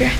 Okay.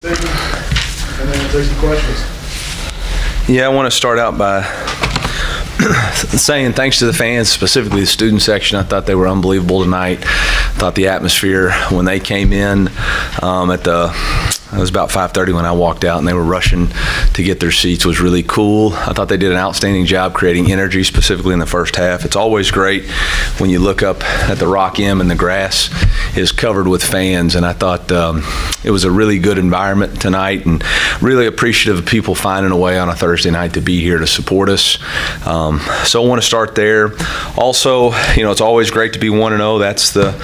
And then we'll take some questions. Yeah, I want to start out by saying thanks to the fans, specifically the student section. I thought they were unbelievable tonight. I thought the atmosphere when they came in it was about 5:30 when I walked out, and they were rushing to get their seats, was really cool. I thought they did an outstanding job creating energy, specifically in the first half. It's always great when you look up at the rock M and the grass is covered with fans, and I thought it was a really good environment tonight, and really appreciative of people finding a way on a Thursday night to be here to support us. So I want to start there. Also, it's always great to be 1-0. That's the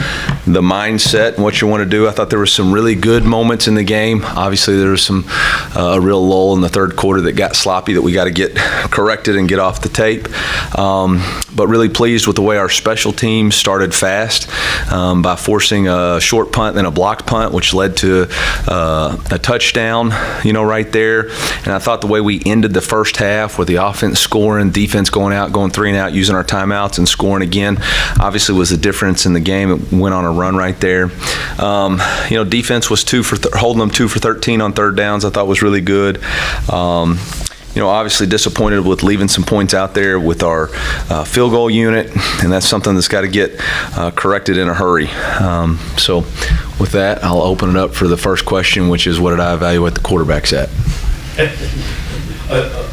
mindset and what you want to do. I thought there were some really good moments in the game. Obviously, there was a real lull in the third quarter that got sloppy that we got to get corrected and get off the tape. But really pleased with the way our special teams started fast by forcing a short punt and a blocked punt, which led to a touchdown, right there. And I thought the way we ended the first half with the offense scoring, defense going out, going 3 and out, using our timeouts and scoring again, obviously was the difference in the game. It went on a run right there. Defense was holding them 2 for 13 on third downs. I thought was really good. Obviously disappointed with leaving some points out there with our field goal unit, and that's something that's got to get corrected in a hurry. So with that, I'll open it up for the first question, which is, what did I evaluate the quarterbacks at?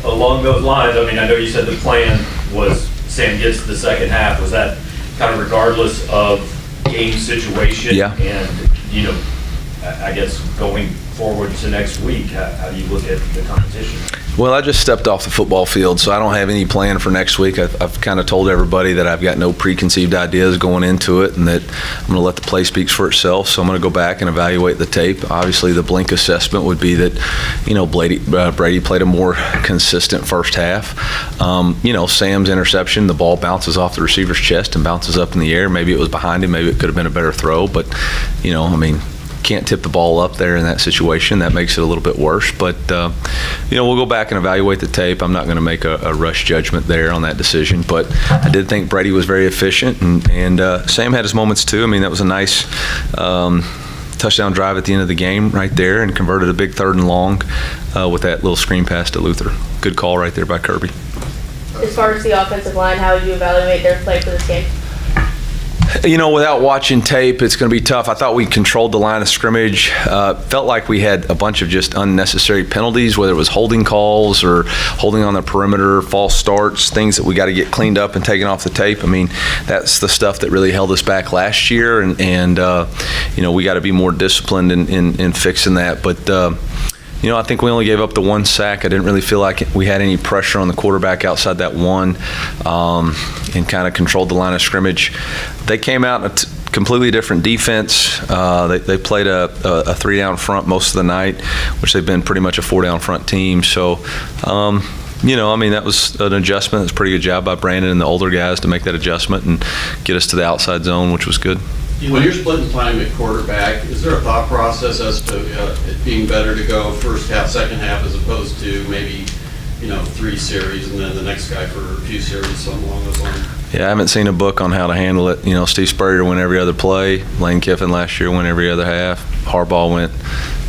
Along those lines, I know you said the plan was Sam gets to the second half. Was that kind of regardless of game situation? Yeah. And, I guess going forward to next week, how do you look at the competition? Well, I just stepped off the football field, so I don't have any plan for next week. I've kind of told everybody that I've got no preconceived ideas going into it, and that I'm going to let the play speak for itself. So I'm going to go back and evaluate the tape. Obviously, the blink assessment would be that, Brady played a more consistent first half. Sam's interception, the ball bounces off the receiver's chest and bounces up in the air. Maybe it was behind him. Maybe it could have been a better throw, but, can't tip the ball up there in that situation. That makes it a little bit worse. But, we'll go back and evaluate the tape. I'm not going to make a rush judgment there on that decision. But I did think Brady was very efficient, and Sam had his moments too. That was a nice touchdown drive at the end of the game right there, and converted a big 3rd and long with that little screen pass to Luther. Good call right there by Kirby. As far as the offensive line, how would you evaluate their play for this game? Without watching tape, it's going to be tough. I thought we controlled the line of scrimmage. Felt like we had a bunch of just unnecessary penalties, whether it was holding calls or holding on the perimeter, false starts, things that we got to get cleaned up and taken off the tape. That's the stuff that really held us back last year, and we got to be more disciplined in fixing that. But I think we only gave up the 1 sack. I didn't really feel like we had any pressure on the quarterback outside that one, and kind of controlled the line of scrimmage. They came out in a completely different defense. They played a 3-down front most of the night, which they've been pretty much a 4-down front team. So, that was an adjustment. It's a pretty good job by Brandon and the older guys to make that adjustment and get us to the outside zone, which was good. When you're splitting time at quarterback, is there a thought process as to it being better to go first half, second half, as opposed to maybe, 3 series and then the next guy for a few series, something along those lines? Yeah, I haven't seen a book on how to handle it. Steve Spurrier went every other play. Lane Kiffin last year went every other half. Harbaugh went,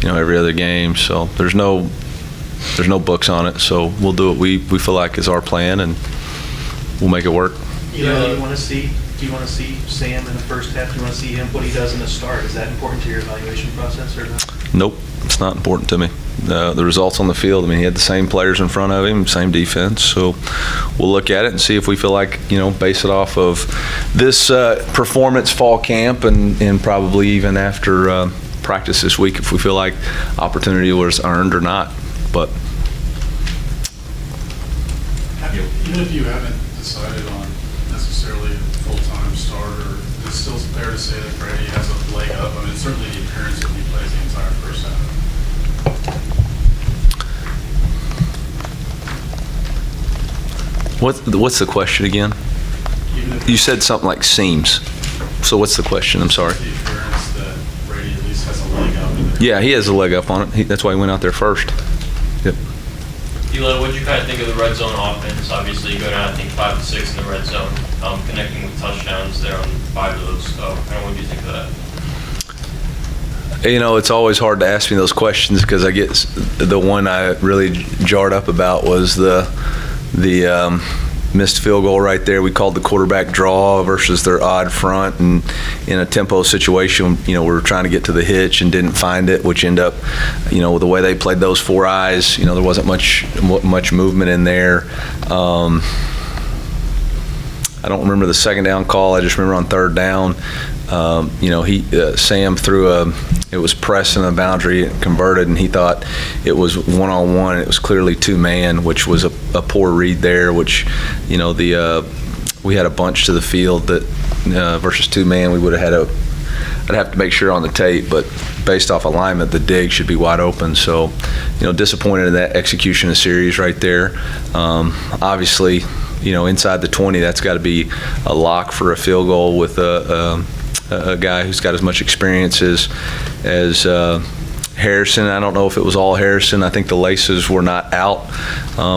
every other game. So there's no books on it. So we'll do what we feel like is our plan, and we'll make it work. Eli, do you want to see Sam in the first half? Do you want to see what he does in the start? Is that important to your evaluation process or not? Nope, it's not important to me. The results on the field, I mean, he had the same players in front of him, same defense. So we'll look at it and see if we feel like, base it off of this performance fall camp and probably even after practice this week if we feel like opportunity was earned or not. But Even if you haven't decided on necessarily a full-time starter, it's still fair to say that Brady has a leg up. I mean, certainly the appearance when he plays the entire first half. what's the question again? Even if You said something like seems. So what's the question? I'm sorry. the appearance that Brady at least has a leg up in there. Yeah, he has a leg up on it. That's why he went out there first. Yep. Eli, what did you kind of think of the red zone offense? Obviously, you go down, I think, 5 to 6 in the red zone, connecting with touchdowns there on 5 of those. So, what do you think of that? It's always hard to ask me those questions because I get the one I really jarred up about was the missed field goal right there. We called the quarterback draw versus their odd front, and in a tempo situation, we were trying to get to the hitch and didn't find it, which ended up, with the way they played those 4 eyes, there wasn't much movement in there. I don't remember the second down call. I just remember on third down, Sam threw it was pressed in the boundary, converted, and he thought it was one-on-one. It was clearly 2-man, which was a poor read there, which, we had a bunch to the field that versus 2-man, we would have had I'd have to make sure on the tape, but based off alignment, the dig should be wide open. So, disappointed in that execution of series right there. Obviously, inside the 20, that's got to be a lock for a field goal with a guy who's got as much experience as Harrison. I don't know if it was all Harrison. I think the laces were not out,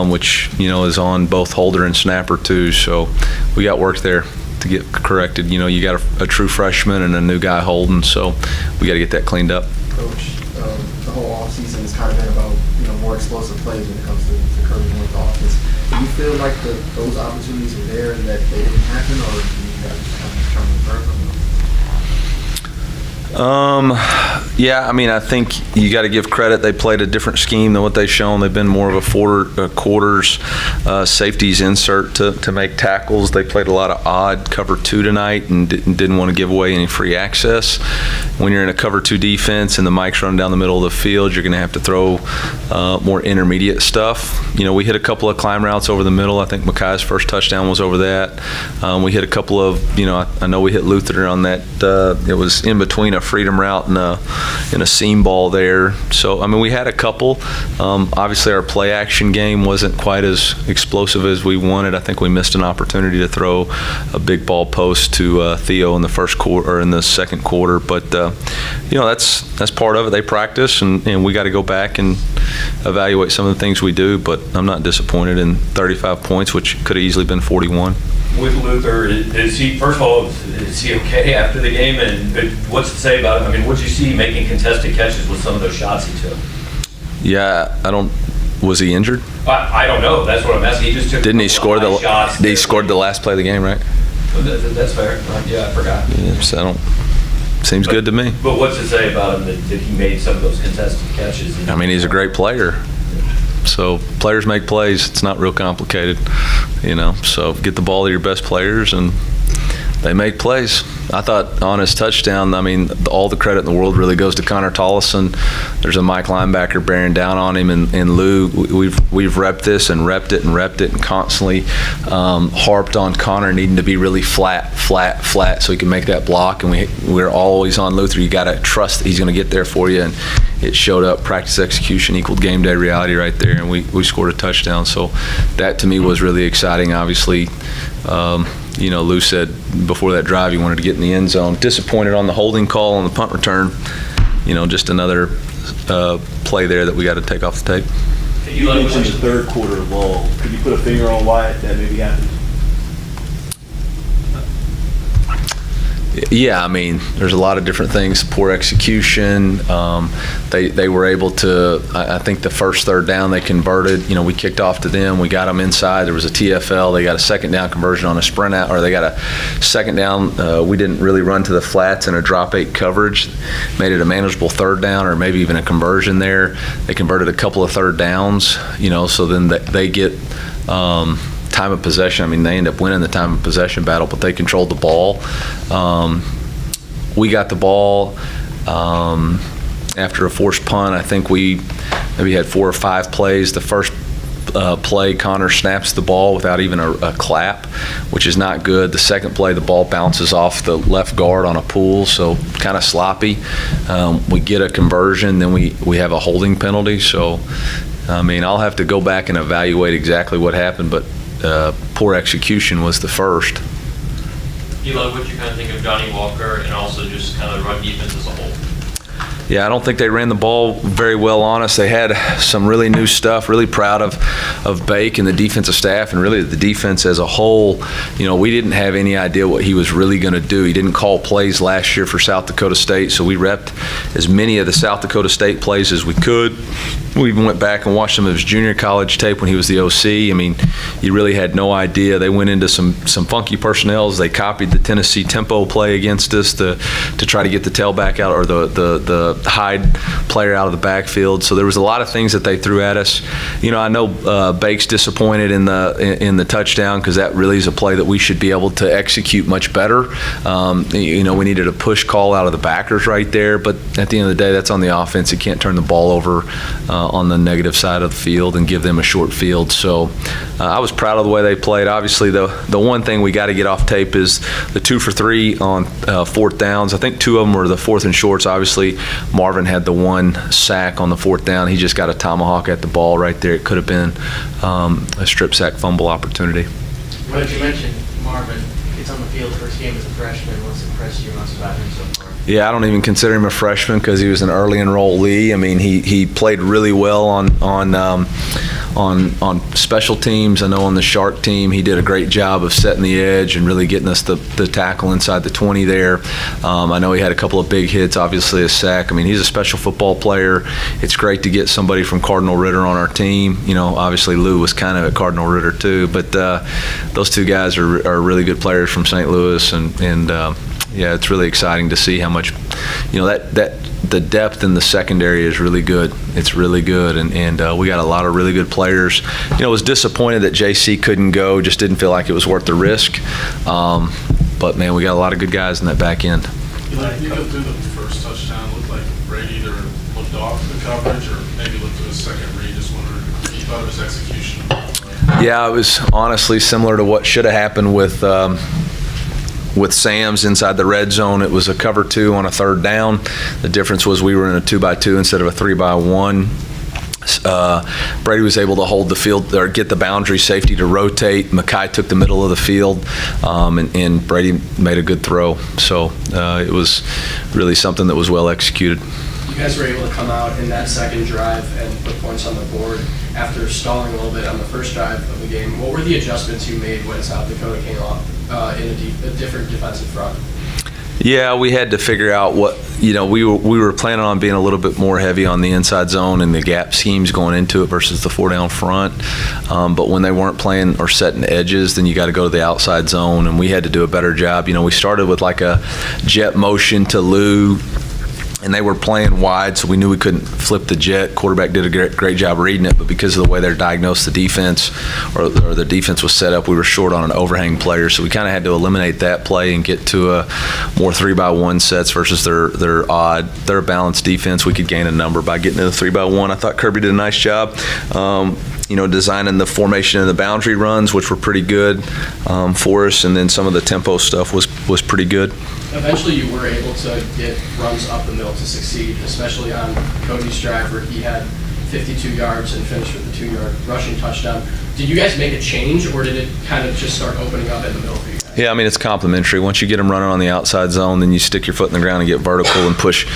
which, is on both holder and snapper too. So we got work there to get corrected. You got a true freshman and a new guy holding, so we got to get that cleaned up. Coach, the whole offseason has kind of been about, more explosive plays when it comes to Kirby North offense. Do you feel like those opportunities are there and that they didn't happen, or do you guys kind of trying to convert them? Yeah, I think you got to give credit. They played a different scheme than what they've shown. They've been more of a quarters safeties insert to make tackles. They played a lot of odd cover 2 tonight and didn't want to give away any free access. When you're in a cover 2 defense and the Mike's running down the middle of the field, you're going to have to throw more intermediate stuff. We hit a couple of climb routes over the middle. I think Makai's first touchdown was over that. We hit a couple of, I know we hit Luther on that. It was in between a freedom route and a seam ball there. So, we had a couple. Obviously, our play action game wasn't quite as explosive as we wanted. I think we missed an opportunity to throw a big ball post to Theo in the first quarter or in the second quarter. But, that's part of it. They practice, and we got to go back and evaluate some of the things we do. But I'm not disappointed in 35 points, which could have easily been 41. With Luther, is he, first of all, is he okay after the game? And what's to say about him? What'd you see making contested catches with some of those shots he took? Yeah, was he injured? I don't know. That's what I'm asking. He just took. Didn't he score shots? He scored the last play of the game, right? That's fair. Yeah, I forgot. Yeah, so seems good to me. But what's to say about him that he made some of those contested catches? He's a great player. So players make plays. It's not real complicated, So get the ball to your best players, and they make plays. I thought on his touchdown, all the credit in the world really goes to Connor Tollison. There's a Mike linebacker bearing down on him, and Lou, we've repped this and repped it and constantly harped on Connor needing to be really flat so he can make that block. And we're always on Luther. You got to trust that he's going to get there for you. And it showed up. Practice execution equaled game day reality right there, and we scored a touchdown. So that to me was really exciting. Obviously, Lou said before that drive he wanted to get in the end zone. Disappointed on the holding call on the punt return. Just another play there that we got to take off the tape. You mentioned the third quarter lull. Could you put a finger on why that maybe happened? Yeah, I mean, there's a lot of different things. Poor execution. They were able to, I think the first third down they converted, we kicked off to them. We got them inside. There was a TFL. They got a second down conversion on a sprint out, or they got a second down. We didn't really run to the flats in a drop 8 coverage. Made it a manageable third down, or maybe even a conversion there. They converted a couple of third downs, so then they get time of possession. I mean, they end up winning the time of possession battle, but they controlled the ball. We got the ball after a forced punt. I think we maybe had 4 or 5 plays. The first play, Connor snaps the ball without even a clap, which is not good. The second play, the ball bounces off the left guard on a pull, so kind of sloppy. We get a conversion, then we have a holding penalty. So, I mean, I'll have to go back and evaluate exactly what happened, but poor execution was the first. Eli, what did you kind of think of Johnny Walker and also just kind of the run defense as a whole? Yeah, I don't think they ran the ball very well on us. They had some really new stuff. Really proud of Bake and the defensive staff, and really the defense as a whole. We didn't have any idea what he was really going to do. He didn't call plays last year for South Dakota State, so we repped as many of the South Dakota State plays as we could. We even went back and watched some of his junior college tape when he was the OC. I mean, you really had no idea. They went into some funky personnels. They copied the Tennessee tempo play against us to try to get the tailback out, or the hide player out of the backfield. So there was a lot of things that they threw at us. I know Bake's disappointed in the touchdown, because that really is a play that we should be able to execute much better. We needed a push call out of the backers right there, but at the end of the day, that's on the offense. You can't turn the ball over on the negative side of the field and give them a short field. So I was proud of the way they played. Obviously, the one thing we got to get off tape is the 2 for 3 on 4th downs. I think 2 of them were the 4th and shorts. Obviously, Marvin had the 1 sack on the 4th down. He just got a tomahawk at the ball right there. It could have been a strip sack fumble opportunity. What did you mention, Marvin? It's on the field, first game as a freshman. What's impressed you most about him so far? Yeah, I don't even consider him a freshman because he was an early enrollee. I mean, he played really well on special teams. I know on the Shark team, he did a great job of setting the edge and really getting us the tackle inside the 20 there. I know he had a couple of big hits, obviously a sack. I mean, he's a special football player. It's great to get somebody from Cardinal Ritter on our team. Obviously Lou was kind of at Cardinal Ritter too, but those 2 guys are really good players from St. Louis, and yeah, it's really exciting to see how much, the depth in the secondary is really good. It's really good, and we got a lot of really good players. Was disappointed that JC couldn't go. Just didn't feel like it was worth the risk. But man, we got a lot of good guys in that back end. You go through the first touchdown, looked like Brady either looked off the coverage or maybe looked to his second read. Just wondered if you thought it was execution. Yeah, it was honestly similar to what should have happened with Sam's inside the red zone. It was a cover 2 on a 3rd down. The difference was we were in a 2-by-2 instead of a 3-by-1. Brady was able to hold the field, or get the boundary safety to rotate. Mackay took the middle of the field, and Brady made a good throw. So it was really something that was well executed. You guys were able to come out in that second drive and put points on the board after stalling a little bit on the first drive of the game. What were the adjustments you made when South Dakota came off in a different defensive front? Yeah, we had to figure out what, we were planning on being a little bit more heavy on the inside zone and the gap schemes going into it versus the 4-down front. But when they weren't playing or setting edges, then you got to go to the outside zone, and we had to do a better job. We started with like a jet motion to Lou, and they were playing wide, so we knew we couldn't flip the jet. Quarterback did a great job reading it, but because of the way they're diagnosed the defense, or the defense was set up, we were short on an overhang player, so we kind of had to eliminate that play and get to a more 3-by-1 sets versus their odd. They're a balanced defense. We could gain a number by getting to the 3-by-1. I thought Kirby did a nice job. Designing the formation and the boundary runs, which were pretty good for us, and then some of the tempo stuff was pretty good. Eventually you were able to get runs up the middle to succeed, especially on Cody's drive where he had 52 yards and finished with a 2-yard rushing touchdown. Did you guys make a change, or did it kind of just start opening up in the middle for you guys? Yeah, I mean, it's complementary. Once you get them running on the outside zone, then you stick your foot in the ground and get vertical and push,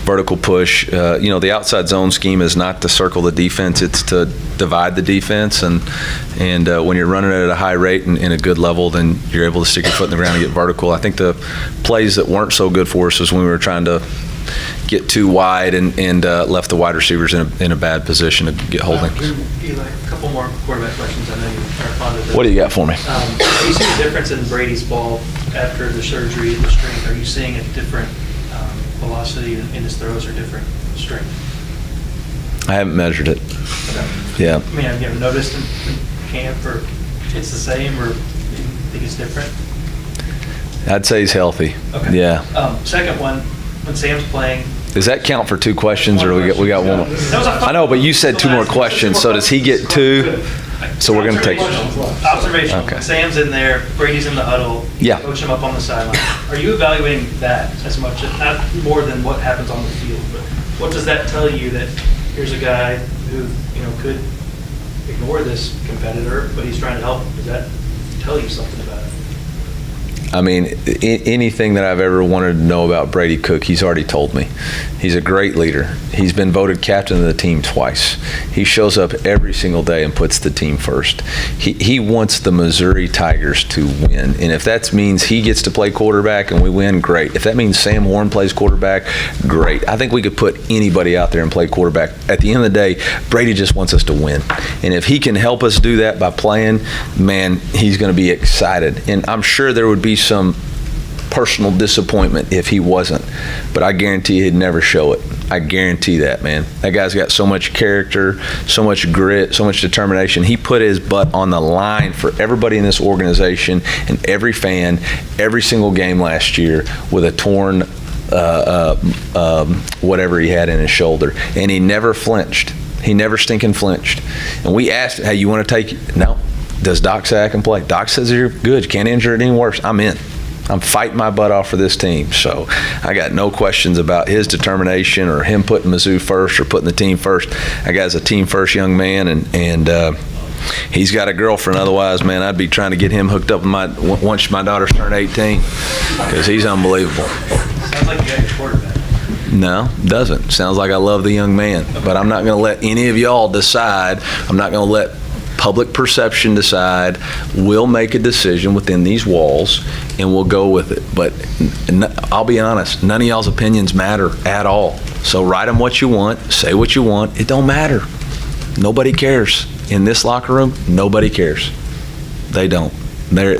vertical push. The outside zone scheme is not to circle the defense, it's to divide the defense. And when you're running it at a high rate and in a good level, then you're able to stick your foot in the ground and get vertical. I think the plays that weren't so good for us was when we were trying to get too wide and left the wide receivers in a bad position to get holding. Eli, a couple more quarterback questions. I know you are fond of this. What do you got for me? Do you see a difference in Brady's ball after the surgery and the strength? Are you seeing a different velocity in his throws or different strength? I haven't measured it. Okay. Yeah. I mean, have you ever noticed in camp, or it's the same, or you think it's different? I'd say he's healthy. Okay. Yeah. Second one, when Sam's playing. Does that count for two questions, or we got one more? That was a fun- I know, but you said two more questions, so does he get two? So we're going to take. Observational. Okay. Sam's in there, Brady's in the huddle. Yeah. Coach him up on the sideline. Are you evaluating that as much, not more than what happens on the field, but what does that tell you that here's a guy who, could ignore this competitor, but he's trying to help? Does that tell you something about it? I mean, anything that I've ever wanted to know about Brady Cook, he's already told me. He's a great leader. He's been voted captain of the team twice. He shows up every single day and puts the team first. He wants the Missouri Tigers to win. And if that means he gets to play quarterback and we win, great. If that means Sam Horn plays quarterback, great. I think we could put anybody out there and play quarterback. At the end of the day, Brady just wants us to win. And if he can help us do that by playing, man, he's going to be excited. And I'm sure there would be some personal disappointment if he wasn't, but I guarantee he'd never show it. I guarantee that, man. That guy's got so much character, so much grit, so much determination. He put his butt on the line for everybody in this organization and every fan, every single game last year with a torn whatever he had in his shoulder, and he never flinched. He never stinking flinched. And we asked, hey, you want to take? No. Does Doc say I can play? Doc says you're good. You can't injure it any worse. I'm in. I'm fighting my butt off for this team. So I got no questions about his determination or him putting Mizzou first or putting the team first. That guy's a team first young man, and he's got a girlfriend. Otherwise, man, I'd be trying to get him hooked up once my daughter's turned 18, because he's unbelievable. Sounds like you got your quarterback. No, doesn't. Sounds like I love the young man. But I'm not going to let any of y'all decide. I'm not going to let public perception decide. We'll make a decision within these walls, and we'll go with it. But I'll be honest, none of y'all's opinions matter at all. So write them what you want, say what you want. It don't matter. Nobody cares. In this locker room, nobody cares. They don't. We're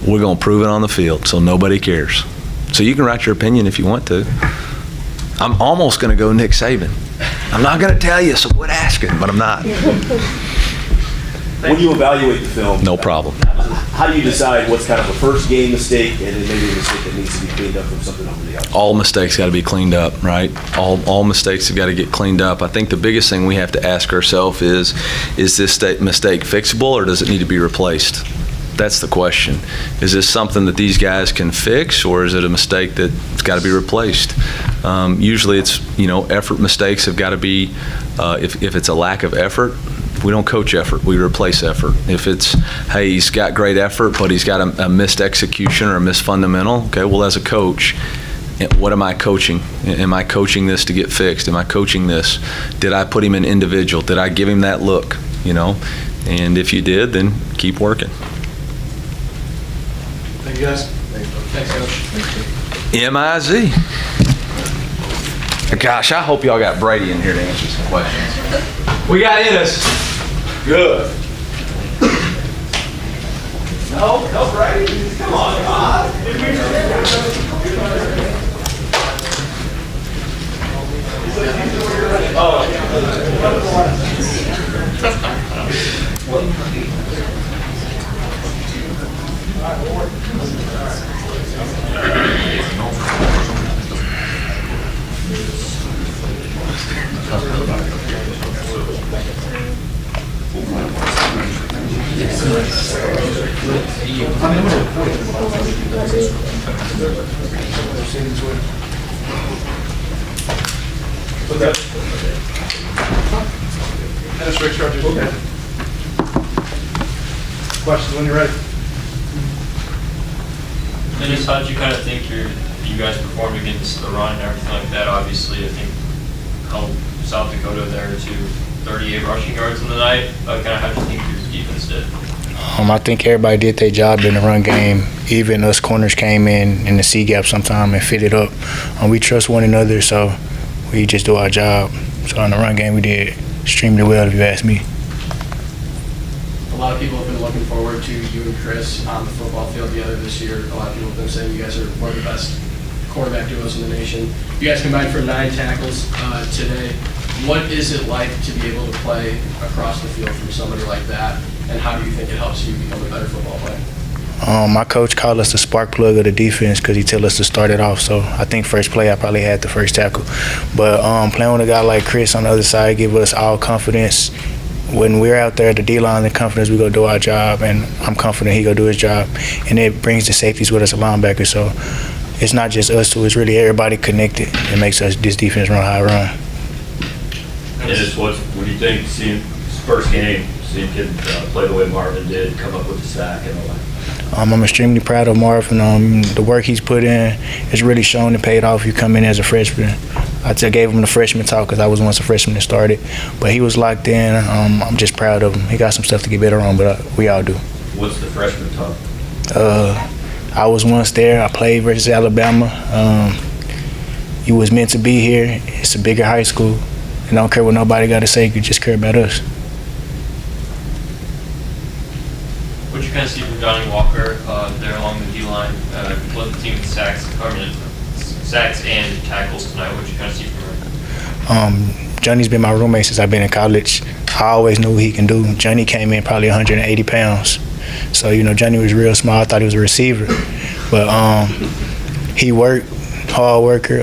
going to prove it on the field, so nobody cares. So you can write your opinion if you want to. I'm almost going to go Nick Saban. I'm not going to tell you, so quit asking, but I'm not. When you evaluate the film, No problem. how do you decide what's kind of a first game mistake and then maybe a mistake that needs to be cleaned up from something over the other? All mistakes got to be cleaned up, right? All mistakes have got to get cleaned up. I think the biggest thing we have to ask ourselves is this mistake fixable, or does it need to be replaced? That's the question. Is this something that these guys can fix, or is it a mistake that's got to be replaced? Usually it's, effort mistakes have got to be, if it's a lack of effort, we don't coach effort, we replace effort. If it's, hey, he's got great effort, but he's got a missed execution or a missed fundamental, okay, well, as a coach, what am I coaching? Am I coaching this to get fixed? Am I coaching this? Did I put him in individual? Did I give him that look? And if you did, then keep working. Thank you, guys. Thanks, Coach. M-I-Z. Gosh, I hope y'all got Brady in here to answer some questions. We got Ennis. Good. No, Brady. Come on. Dennis Rick Chargers. Questions when you're ready. Dennis, how did you kind of think you guys performed against the run and everything like that? Obviously, I think held South Dakota there to 38 rushing yards in the night. Kind of how did you think your defense did? I think everybody did their job in the run game. Even us corners came in the C gap sometime and fit it up. We trust one another, so we just do our job. So in the run game, we did extremely well, if you ask me. A lot of people have been looking forward to you and Chris on the football field together this year. A lot of people have been saying you guys are one of the best quarterback duos in the nation. You guys combined for 9 tackles today. What is it like to be able to play across the field from somebody like that, and how do you think it helps you become a better football player? My coach called us the spark plug of the defense because he told us to start it off. So I think first play I probably had the first tackle. But playing with a guy like Chris on the other side give us all confidence. When we're out there at the D-line, the confidence we go do our job, and I'm confident he go do his job. And it brings the safeties with us, a linebacker. So it's not just us two, it's really everybody connected. It makes us this defense run how I run. Dennis, what do you think, seeing his first game, seeing him play the way Marvin did, come up with the sack and all that? I'm extremely proud of Marvin. The work he's put in is really shown and paid off. You come in as a freshman. I gave him the freshman talk because I was once a freshman that started. But he was locked in. I'm just proud of him. He got some stuff to get better on, but we all do. What's the freshman talk? I was once there. I played versus Alabama. You was meant to be here. It's a bigger high school. And I don't care what nobody got to say. You just care about us. What you kind of see from Johnny Walker there along the D-line? Led the team with sacks and tackles tonight. What you kind of see from him? Johnny's been my roommate since I've been in college. I always knew what he can do. Johnny came in probably 180 pounds. So, Johnny was real small. I thought he was a receiver. But he worked, hard worker,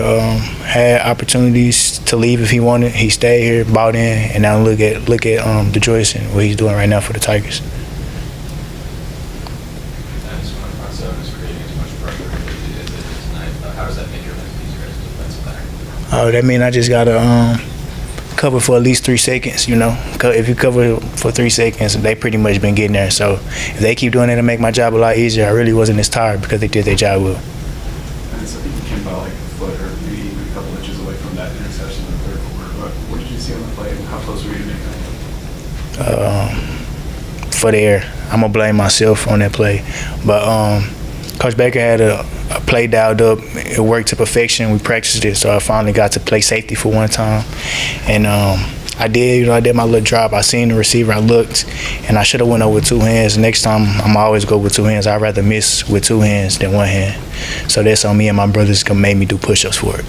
had opportunities to leave if he wanted. He stayed here, bought in, and now look at DeJoyce and what he's doing right now for the Tigers. That means I just got to cover for at least 3 seconds, If you cover for 3 seconds, they pretty much been getting there. So if they keep doing it, it'll make my job a lot easier. I really wasn't as tired because they did their job well. And so I think you came about like a foot or maybe even a couple inches away from that interception in the third quarter. But what did you see on the play and how close were you to making it? For the air. I'm going to blame myself on that play. But Coach Baker had a play dialed up. It worked to perfection. We practiced it, so I finally got to play safety for one time. And I did my little drop. I seen the receiver. I looked, and I should have went over with 2 hands. Next time, I'm always go with 2 hands. I'd rather miss with 2 hands than 1 hand. So that's on me and my brothers gonna make me do push-ups for it.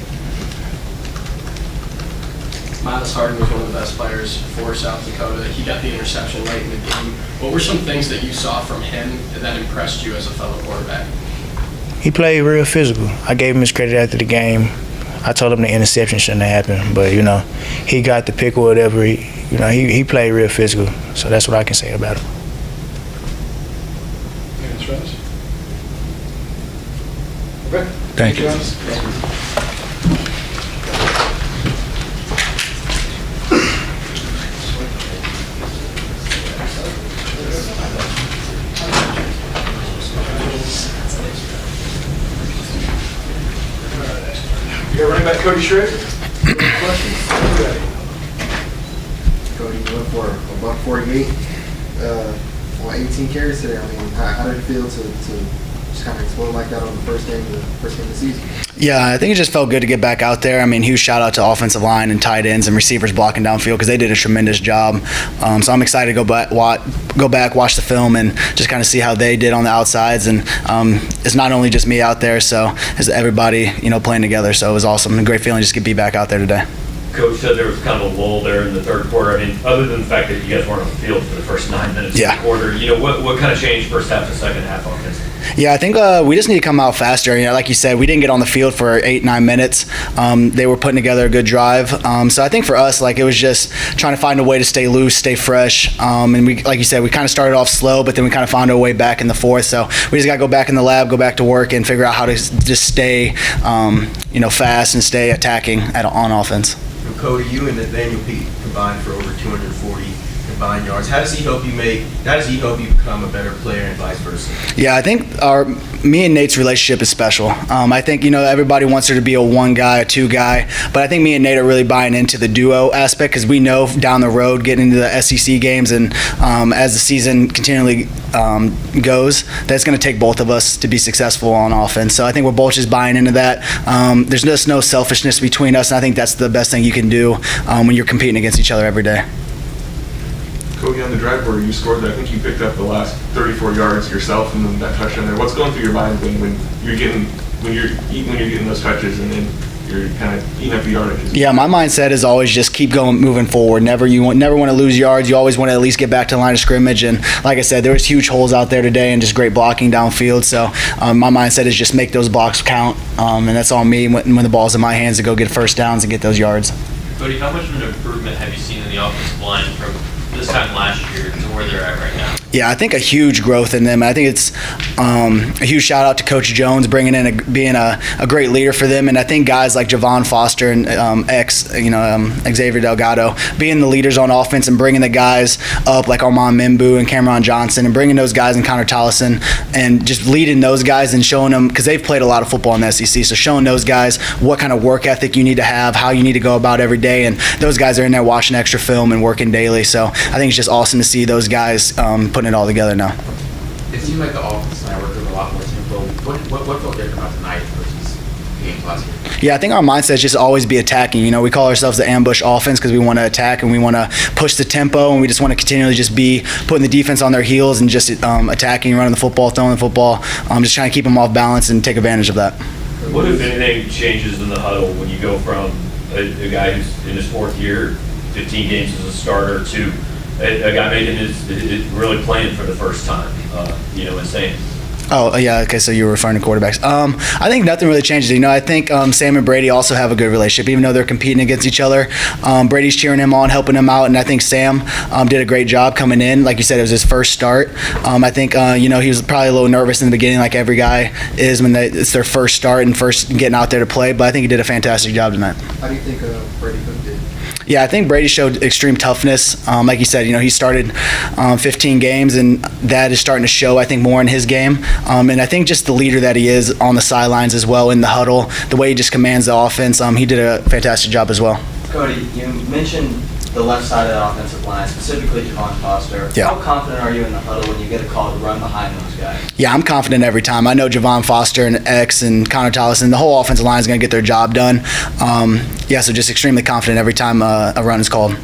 Miles Harden was one of the best players for South Dakota. He got the interception late in the game. What were some things that you saw from him that impressed you as a fellow quarterback? He played real physical. I gave him his credit after the game. I told him the interception shouldn't have happened, but he got the pick or whatever. He played real physical, so that's what I can say about him. Thank you. You're running back Cody Shred. Questions? Cody, you went for a $148 on 18 carries today. I mean, how did it feel to just kind of explode like that on the first game of the season? Yeah, I think it just felt good to get back out there. I mean, huge shout out to offensive line and tight ends and receivers blocking downfield because they did a tremendous job. So I'm excited to go back, watch the film, and just kind of see how they did on the outsides. And it's not only just me out there, so it's everybody, playing together. So it was awesome. A great feeling just to be back out there today. Coach said there was kind of a lull there in the third quarter. I mean, other than the fact that you guys weren't on the field for the first 9 minutes of the quarter, what kind of changed first half to second half on this? Yeah, I think we just need to come out faster. Like you said, we didn't get on the field for 8-9 minutes. They were putting together a good drive. So I think for us, it was just trying to find a way to stay loose, stay fresh. And we, like you said, we kind of started off slow, but then we kind of found our way back in the fourth. So we just got to go back in the lab, go back to work, and figure out how to just stay, fast and stay attacking on offense. Cody, you and Nathaniel Pete combined for over 240 combined yards. How does he help you become a better player and vice versa? Yeah, I think me and Nate's relationship is special. I think, everybody wants there to be a one guy, a two guy, but I think me and Nate are really buying into the duo aspect because we know down the road, getting into the SEC games and as the season continually goes, that it's going to take both of us to be successful on offense. So I think we're both just buying into that. There's just no selfishness between us, and I think that's the best thing you can do when you're competing against each other every day. Cody, on the drive where you scored, I think you picked up the last 34 yards yourself and then that touchdown there. What's going through your mind when you're getting those touches and then you're kind of eating up the yardage? Yeah, my mindset is always just keep going, moving forward. Never want to lose yards. You always want to at least get back to the line of scrimmage. And like I said, there was huge holes out there today and just great blocking downfield. So my mindset is just make those blocks count, and that's all me when the ball's in my hands to go get first downs and get those yards. Cody, how much of an improvement have you seen in the offensive line from this time last year to where they're at right now? Yeah, I think a huge growth in them. I think it's a huge shout out to Coach Jones bringing in being a great leader for them, and I think guys like Javon Foster and Xavier Delgado being the leaders on offense and bringing the guys up like Armand Mimbu and Cameron Johnson and bringing those guys and Connor Tollison and just leading those guys and showing them, because they've played a lot of football in the SEC, so showing those guys what kind of work ethic you need to have, how you need to go about every day, and those guys are in there watching extra film and working daily. So I think it's just awesome to see those guys putting it all together now. It seemed like the offense tonight worked with a lot more tempo. What felt different about tonight versus games last year? Yeah, I think our mindset is just always be attacking. We call ourselves the ambush offense because we want to attack and we want to push the tempo and we just want to continually just be putting the defense on their heels and just attacking, running the football, throwing the football, just trying to keep them off balance and take advantage of that. What, if anything, changes in the huddle when you go from a guy who's in his fourth year, 15 games as a starter, to a guy making his really playing for the first time, and saying. Oh, yeah, okay, so you were referring to quarterbacks. I think nothing really changes. I think Sam and Brady also have a good relationship, even though they're competing against each other. Brady's cheering him on, helping him out, and I think Sam did a great job coming in. Like you said, it was his first start. I think, he was probably a little nervous in the beginning, like every guy is when it's their first start and first getting out there to play, but I think he did a fantastic job tonight. How do you think Brady Cook did? Yeah, I think Brady showed extreme toughness. Like you said, he started 15 games, and that is starting to show, I think, more in his game. And I think just the leader that he is on the sidelines as well, in the huddle, the way he just commands the offense, he did a fantastic job as well. Cody, you mentioned the left side of the offensive line, specifically Javon Foster. Yeah. How confident are you in the huddle when you get a call to run behind those guys? Yeah, I'm confident every time. I know Javon Foster and X and Connor Tollison, the whole offensive line is going to get their job done. So just extremely confident every time a run is called.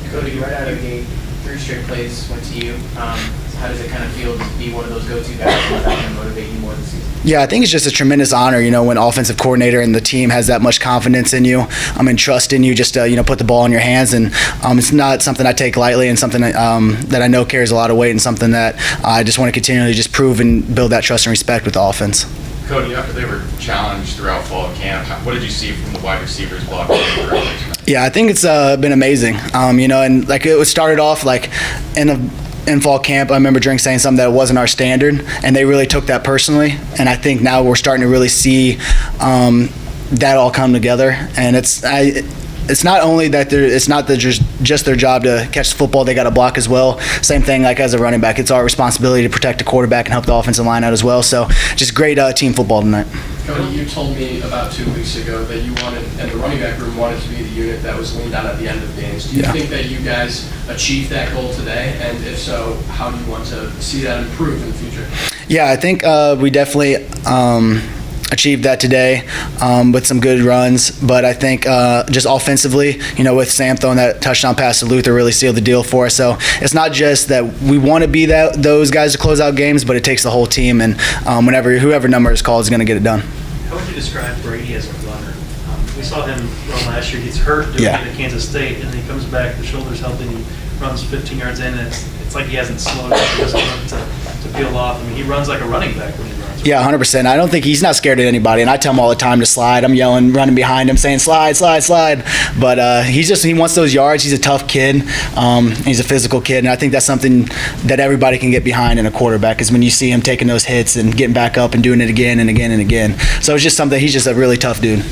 Cody, right out of the gate, 3 straight plays went to you. How does it kind of feel to be one of those go-to guys and that can motivate you more this season? Yeah, I think it's just a tremendous honor, when offensive coordinator and the team has that much confidence in you, and trust in you just to, put the ball in your hands. And it's not something I take lightly and something that I know carries a lot of weight and something that I just want to continually just prove and build that trust and respect with the offense. Cody, after they were challenged throughout fall camp, what did you see from the wide receivers blocking? Yeah, I think it's been amazing. And like it started off like in fall camp, I remember Drink saying something that wasn't our standard, and they really took that personally. And I think now we're starting to really see that all come together. And it's not only that it's not just their job to catch the football, they got to block as well. Same thing like as a running back. It's our responsibility to protect the quarterback and help the offensive line out as well. So just great team football tonight. Cody, you told me about 2 weeks ago that you wanted, and the running back room wanted to be the unit that was leaned on at the end of games. Do you think that you guys achieved that goal today? And if so, how do you want to see that improve in the future? Yeah, I think we definitely achieved that today with some good runs, but I think just offensively, with Sam throwing that touchdown pass to Luther really sealed the deal for us. So it's not just that we want to be those guys to close out games, but it takes the whole team, and whoever number is called is going to get it done. How would you describe Brady as a runner? We saw him run last year. He's hurt doing it at Kansas State, and then he comes back, the shoulder's healthy, and he runs 15 yards in, and it's like he hasn't slowed down. He doesn't run to peel off. He runs like a running back when he runs. Yeah, 100%. I don't think he's not scared of anybody, and I tell him all the time to slide. I'm yelling, running behind him, saying slide, slide, slide. But he wants those yards. He's a tough kid. He's a physical kid, and I think that's something that everybody can get behind in a quarterback is when you see him taking those hits and getting back up and doing it again and again and again. So it's just something. He's just a really tough dude.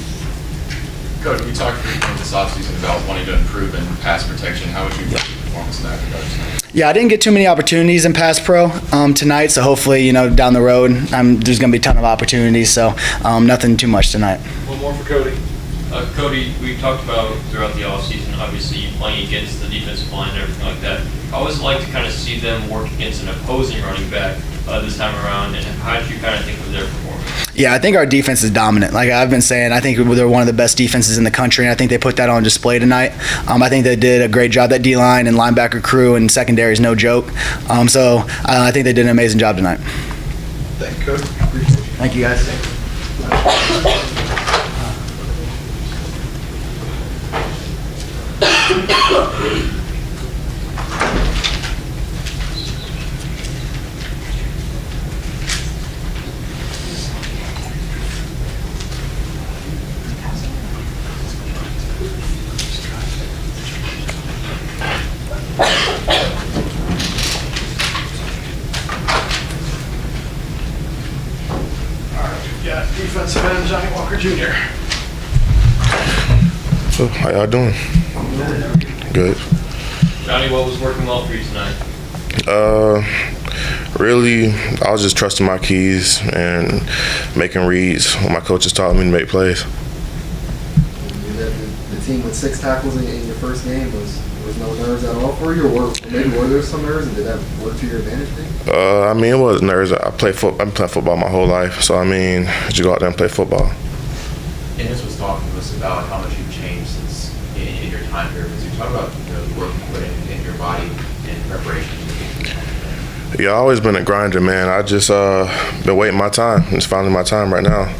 Coach, we talked this offseason about wanting to improve in pass protection. How would you perform offense in that regard tonight? Yeah, I didn't get too many opportunities in pass pro tonight, so hopefully, down the road, there's going to be a ton of opportunities, so nothing too much tonight. One more for Cody. Cody, we talked about throughout the offseason, obviously you playing against the defensive line and everything like that. I always like to kind of see them work against an opposing running back this time around, and how did you kind of think of their performance? Yeah, I think our defense is dominant. Like I've been saying, I think they're one of the best defenses in the country, and I think they put that on display tonight. I think they did a great job. That D-line and linebacker crew and secondary is no joke. So I think they did an amazing job tonight. Thank you, Coach. Appreciate you. Thank you, guys. Yeah, defensive end Johnny Walker Jr. So, how y'all doing? Good. Johnny, what was working well for you tonight? Really, I was just trusting my keys and making reads when my coaches taught me to make plays. You led the team with 6 tackles in your first game. Was no nerves at all for you, or maybe were there some nerves, and did that work to your advantage? I mean, it was nerves. I've been playing football my whole life, so I mean, you go out there and play football. Ennis was talking to us about how much you've changed since in your time here. Because you talk about the work you put in your body in preparation. Yeah, I've always been a grinder, man. I just been waiting my time. It's finally my time right now.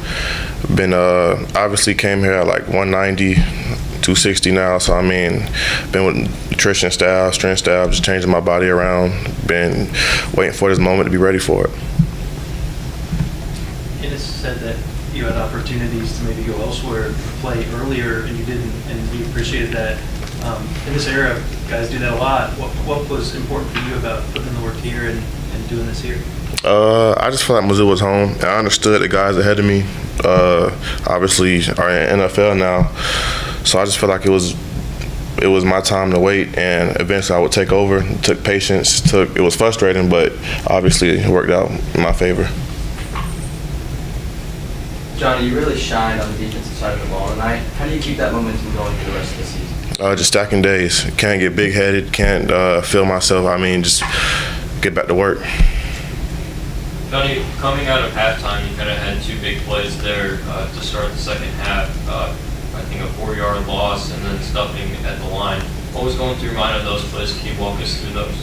Been obviously came here at like 190, 260 now. So I mean, been with nutrition staff, strength staff, just changing my body around. Been waiting for this moment to be ready for it. Ennis said that you had opportunities to maybe go elsewhere, play earlier, and you didn't, and you appreciated that. In this era, guys do that a lot. What was important for you about putting in the work here and doing this here? I just felt like Mizzou was home. And I understood the guys ahead of me obviously are in NFL now. So I just felt like it was my time to wait, and eventually I would take over. It took patience. It was frustrating, but obviously it worked out in my favor. Johnny, you really shined on the defensive side of the ball tonight. How do you keep that momentum going for the rest of the season? Just stacking days. Can't get big-headed. Can't feel myself. I mean, just get back to work. Johnny, coming out of halftime, you kind of had 2 big plays there to start the second half. I think a 4-yard loss and then stuffing at the line. What was going through your mind on those plays? Can you walk us through those?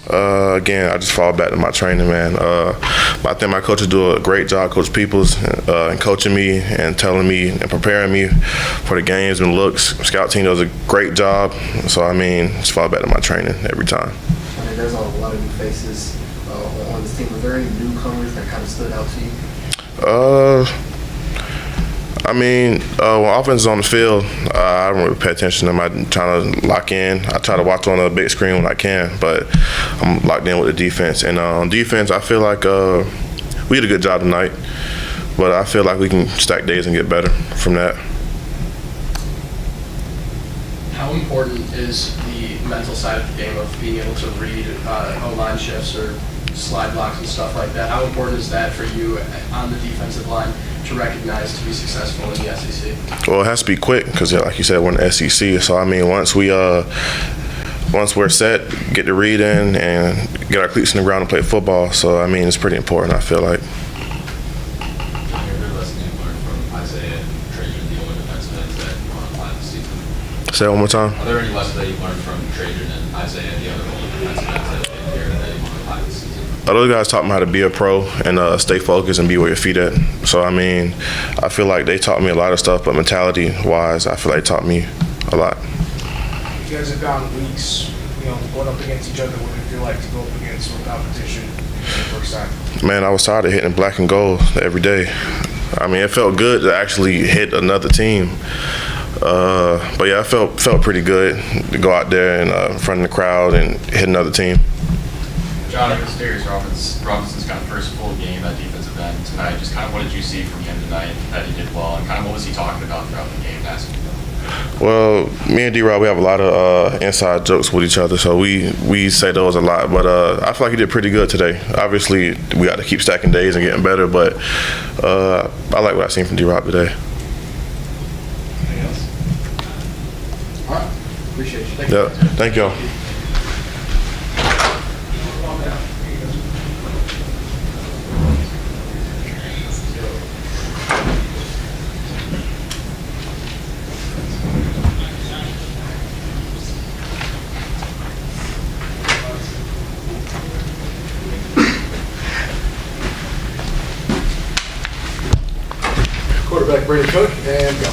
Again, I just fall back to my training, man. I think my coaches do a great job, Coach Peoples, in coaching me and telling me and preparing me for the games and looks. Scout team does a great job. So, I mean, just fall back to my training every time. I mean, there's a lot of new faces on this team. Were there any newcomers that kind of stood out to you? I mean, when offense is on the field, I don't really pay attention to them. I'm trying to lock in. I try to watch on a big screen when I can, but I'm locked in with the defense. And on defense, I feel like we did a good job tonight, but I feel like we can stack days and get better from that. How important is the mental side of the game of being able to read O-line shifts or slide blocks and stuff like that? How important is that for you on the defensive line to recognize to be successful in the SEC? Well, it has to be quick because, like you said, we're in the SEC. So, I mean, once we're set, get the read in and get our cleats in the ground and play football. So, I mean, it's pretty important, I feel like. Say it one more time. Are there any lessons that you've learned from Trajan and Isaiah and the other older defensive ends that have been here that you want to apply this season? Those guys taught me how to be a pro and stay focused and be where your feet at. So, I mean, I feel like they taught me a lot of stuff, but mentality-wise, I feel like they taught me a lot. You guys have gone weeks, going up against each other. What did it feel like to go up against some competition for the first time? Man, I was tired of hitting black and gold every day. I mean, it felt good to actually hit another team. But yeah, it felt pretty good to go out there and in front of the crowd and hit another team. John, it was Darius Robinson's kind of first full game at defensive end tonight. Just kind of what did you see from him tonight that he did well, and kind of what was he talking about throughout the game? Well, me and D-Rob, we have a lot of inside jokes with each other, so we say those a lot. But I feel like he did pretty good today. Obviously, we got to keep stacking days and getting better, but I like what I've seen from D-Rob today. Anything else? All right. Appreciate you. Thank you. Yeah, thank y'all. Quarterback Brady Cook, and go.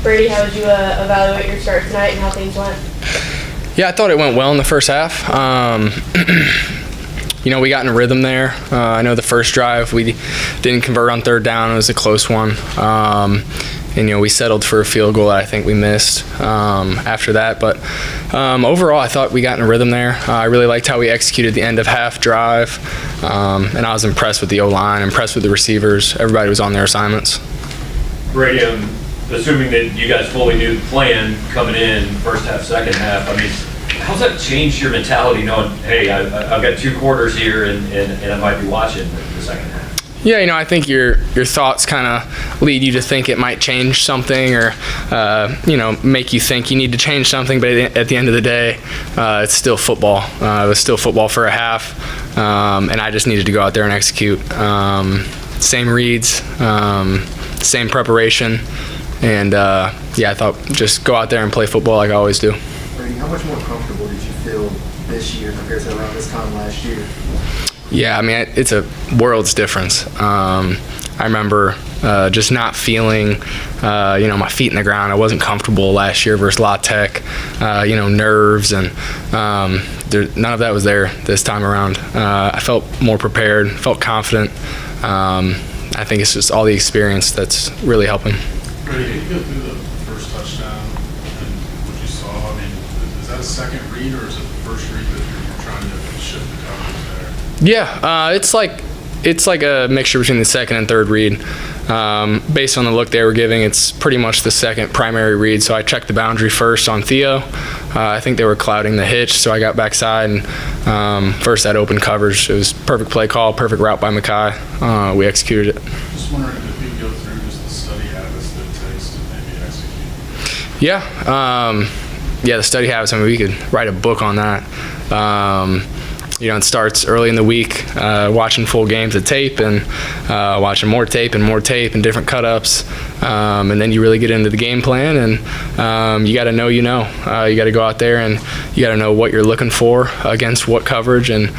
Brady, how would you evaluate your start tonight and how things went? Yeah, I thought it went well in the first half. We got in a rhythm there. I know the first drive we didn't convert on third down. It was a close one. We settled for a field goal that I think we missed after that. But overall, I thought we got in a rhythm there. I really liked how we executed the end of half drive. And I was impressed with the O-line, impressed with the receivers. Everybody was on their assignments. Brady, assuming that you guys fully knew the plan coming in, first half, second half, I mean, how's that changed your mentality knowing, hey, I've got 2 quarters here and I might be watching the second half? Yeah, I think your thoughts kind of lead you to think it might change something or, make you think you need to change something. But at the end of the day, it's still football. It was still football for a half, and I just needed to go out there and execute. Same reads, same preparation, and I thought just go out there and play football like I always do. Brady, how much more comfortable did you feel this year compared to around this time last year? Yeah, I mean, it's a world's difference. I remember just not feeling, my feet in the ground. I wasn't comfortable last year versus La Tech, nerves, and none of that was there this time around. I felt more prepared, felt confident. I think it's just all the experience that's really helping. Brady, can you go through the first touchdown and what you saw? I mean, is that a second read or is it the first read that you're trying to shift the coverage there? Yeah, it's like a mixture between the second and third read. Based on the look they were giving, it's pretty much the second primary read. So I checked the boundary first on Theo. I think they were clouding the hitch, so I got backside and first that open coverage. It was perfect play call, perfect route by Makai. We executed it. Just wondering if you could go through just the study habits that it takes to maybe execute. Yeah, the study habits. I mean, we could write a book on that. It starts early in the week, watching full games of tape and watching more tape and different cut-ups. And then you really get into the game plan and you got to know. You got to go out there and you got to know what you're looking for against what coverage and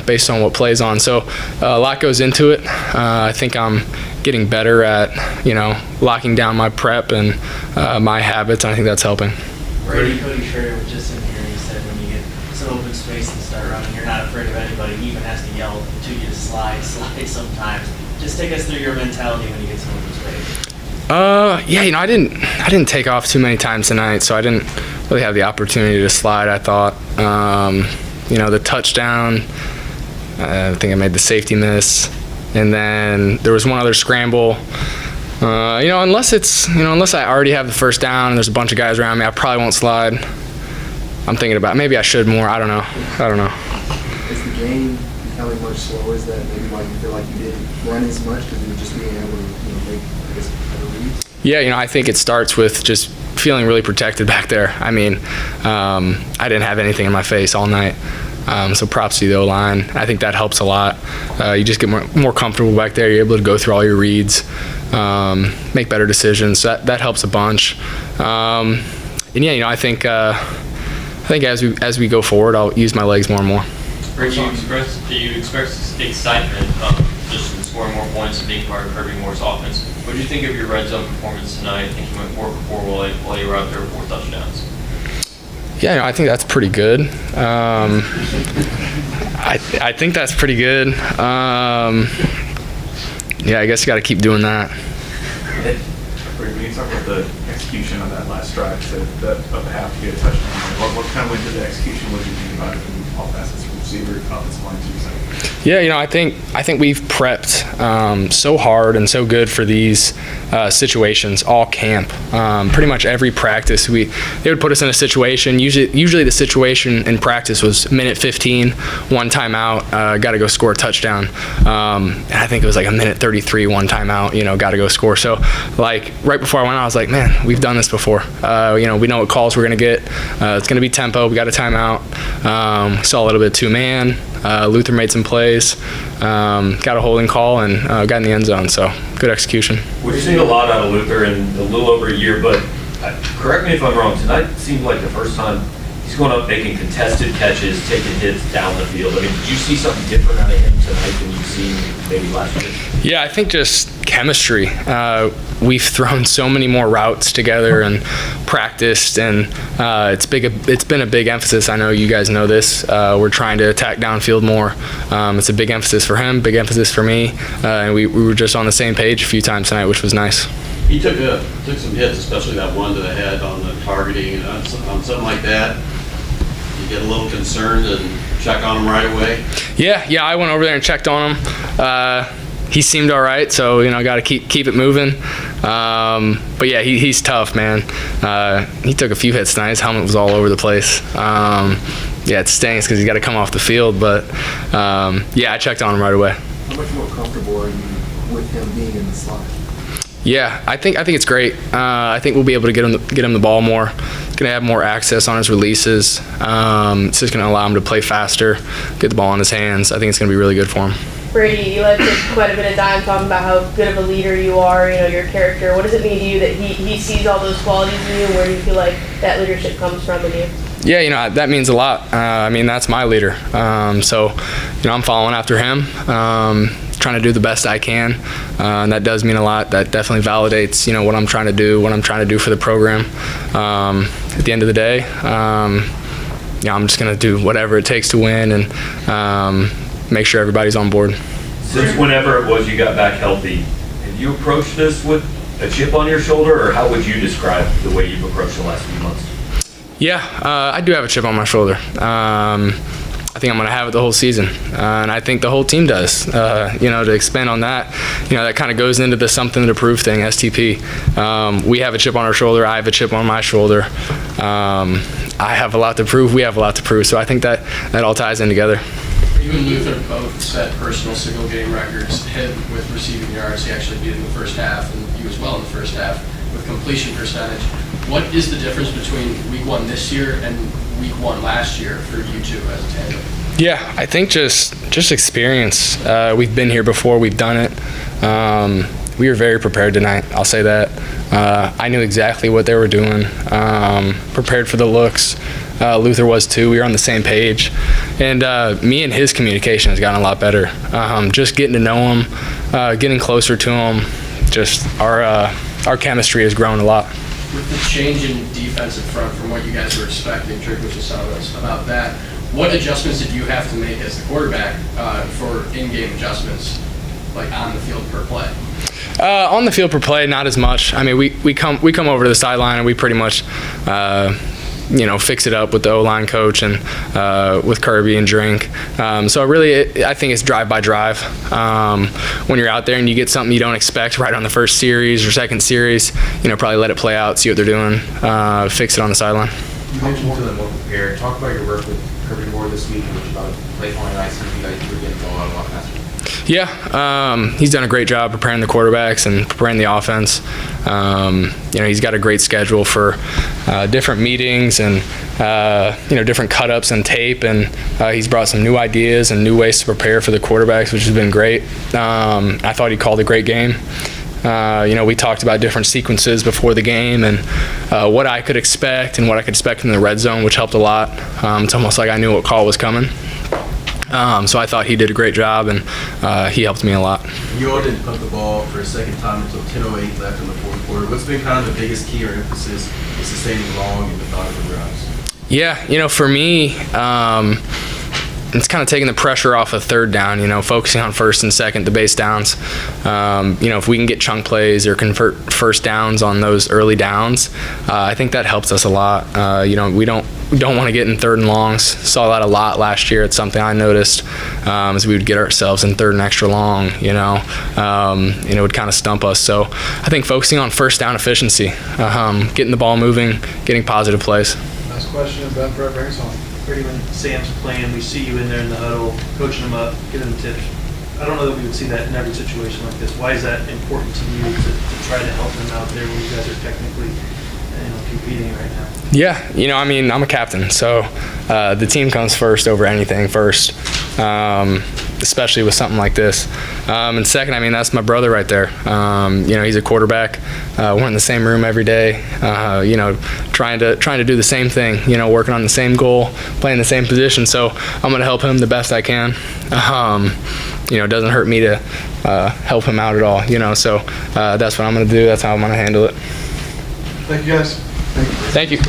based on what plays on. So a lot goes into it. I think I'm getting better at, locking down my prep and my habits. I think that's helping. Brady, Cody Schrader was just in here. He said when you get some open space and start running, you're not afraid of anybody. He even has to yell to you to slide sometimes. Just take us through your mentality when you get some open space. I didn't take off too many times tonight, so I didn't really have the opportunity to slide. I thought, the touchdown. I think I made the safety miss, and then there was one other scramble. Unless I already have the first down and there's a bunch of guys around me, I probably won't slide. I'm thinking about maybe I should more. I don't know. Is the game becoming much slower? Is that maybe why you feel like you didn't run as much because you were just being able to make, better reads? Yeah, I think it starts with just feeling really protected back there. I mean, I didn't have anything in my face all night. So props to the O-line. I think that helps a lot. You just get more comfortable back there. You're able to go through all your reads, make better decisions. So that helps a bunch. I think as we go forward, I'll use my legs more and more. Do you express excitement just in scoring more points and being part of Kirby Moore's offense? What did you think of your red zone performance tonight? I think you went 4 for 4 while you were out there with 4 touchdowns. Yeah, I think that's pretty good. I think that's pretty good. I guess you got to keep doing that. When you talk about the execution on that last drive, so that of the half to get a touchdown, what kind of went to the execution? What did you think about it? offense from receiver, offensive line too. So. Yeah, I think we've prepped so hard and so good for these situations all camp. Pretty much every practice, they would put us in a situation. Usually the situation in practice was minute 15, one timeout, got to go score a touchdown. And I think it was like a minute 33, one timeout. Got to go score. So like right before I went out, I was like, man, we've done this before. We know what calls we're gonna get. It's gonna be tempo. We got a timeout. Saw a little bit of two-man. Luther made some plays, got a holding call, and got in the end zone. So good execution. We've seen a lot out of Luther in a little over a year, but correct me if I'm wrong. Tonight seemed like the first time he's going up making contested catches, taking hits down the field. I mean, did you see something different out of him tonight than you've seen maybe last year? Yeah, I think just chemistry. We've thrown so many more routes together and practiced, and it's been a big emphasis. I know you guys know this. We're trying to attack downfield more. It's a big emphasis for him, big emphasis for me, and we were just on the same page a few times tonight, which was nice. He took some hits, especially that one to the head on the targeting, on something like that. You get a little concerned and check on him right away. Yeah, I went over there and checked on him. He seemed all right, so got to keep it moving. But yeah, he's tough, man. He took a few hits tonight. His helmet was all over the place. Yeah, it stinks because he's got to come off the field. But yeah, I checked on him right away. How much more comfortable are you with him being in the slot? Yeah, I think it's great. I think we'll be able to get him the ball more. Going to have more access on his releases. It's just going to allow him to play faster, get the ball in his hands. I think it's going to be really good for him. Brady, Eli took quite a bit of time talking about how good of a leader you are, your character. What does it mean to you that he sees all those qualities in you, and where do you feel like that leadership comes from in you? Yeah, that means a lot. That's my leader. So, I'm following after him, trying to do the best I can, and that does mean a lot. That definitely validates, what I'm trying to do, what I'm trying to do for the program. At the end of the day, I'm just going to do whatever it takes to win and make sure everybody's on board. Since whenever it was you got back healthy, have you approached this with a chip on your shoulder, or how would you describe the way you've approached the last few months? Yeah, I do have a chip on my shoulder. I think I'm going to have it the whole season, and I think the whole team does. To expand on that, that kind of goes into the something to prove thing, STP. We have a chip on our shoulder. I have a chip on my shoulder. I have a lot to prove. We have a lot to prove. So I think that all ties in together. You and Luther both set personal single-game records. Hit with receiving yards, he actually did in the first half, and you as well in the first half with completion percentage. What is the difference between week one this year and week one last year for you two as a tandem? Yeah, I think just experience. We've been here before. We've done it. We were very prepared tonight. I'll say that. I knew exactly what they were doing. Prepared for the looks. Luther was too. We were on the same page. And me and his communication has gotten a lot better. Just getting to know him, getting closer to him. Just our chemistry has grown a lot. With the change in defensive front from what you guys were expecting, Drinkwitz was telling us about that. What adjustments did you have to make as the quarterback for in-game adjustments, like on the field per play? On the field per play, not as much. I mean, we come over to the sideline and we pretty much, fix it up with the O-line coach and with Kirby and Drink. So really, I think it's drive by drive. When you're out there and you get something you don't expect right on the first series or second series, probably let it play out, see what they're doing, fix it on the sideline. You mentioned feeling more prepared. Talk about your work with Kirby more this week and about play calling. I see you guys were getting the ball out a lot faster. Yeah, he's done a great job preparing the quarterbacks and preparing the offense. He's got a great schedule for different meetings and different cut-ups and tape, and he's brought some new ideas and new ways to prepare for the quarterbacks, which has been great. I thought he called a great game. We talked about different sequences before the game and what I could expect and what I could expect in the red zone, which helped a lot. It's almost like I knew what call was coming. So I thought he did a great job, and he helped me a lot. You all didn't punt the ball for a second time until 10:08 left in the fourth quarter. What's been kind of the biggest key or emphasis in sustaining long and methodical drives? Yeah, for me, it's kind of taking the pressure off of third down, focusing on first and second, the base downs. If we can get chunk plays or convert first downs on those early downs, I think that helps us a lot. We don't want to get in third and longs. Saw that a lot last year. It's something I noticed as we would get ourselves in third and extra long, it would kind of stump us. So I think focusing on first down efficiency, getting the ball moving, getting positive plays. Last question, Ben Brett Ringsong. Brady, when Sam's playing, we see you in there in the huddle, coaching him up, giving him tips. I don't know that we would see that in every situation like this. Why is that important to you to try to help him out there when you guys are technically competing right now? Yeah, I'm a captain, so the team comes first over anything first, especially with something like this. And second, that's my brother right there. He's a quarterback. We're in the same room every day, trying to do the same thing, working on the same goal, playing the same position. So I'm going to help him the best I can. It doesn't hurt me to help him out at all, so that's what I'm going to do. That's how I'm going to handle it. Thank you, guys. Thank you.